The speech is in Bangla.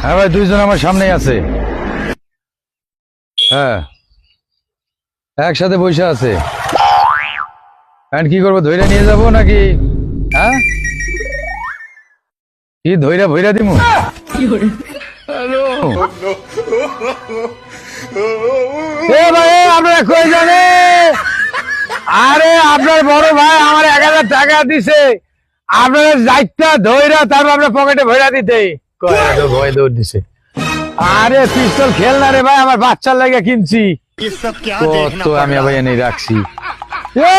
হ্যাঁ ভাই, দুইজন আমার সামনেই আছে। হ্যাঁ, একসাথে বসে আছে। এখন কি করবো, ধইরা নিয়ে যাবো নাকি? হ্যাঁ, কি ধইরা ভইরা দিমু? এ ভাই, আপনারা কই জানে? আরে আপনার বড় ভাই আমার 1000 টাকা দিছে, আপনারা যাইতা ধইরা তারপর আপনার পকেটে ভইরা দিতে ভয় দৌড় দিছে। আরে পিস্তল খেল না রে ভাই, আমার বাচ্চার লাগে কিনছি। কত আমি আবার এনে রাখছি। এ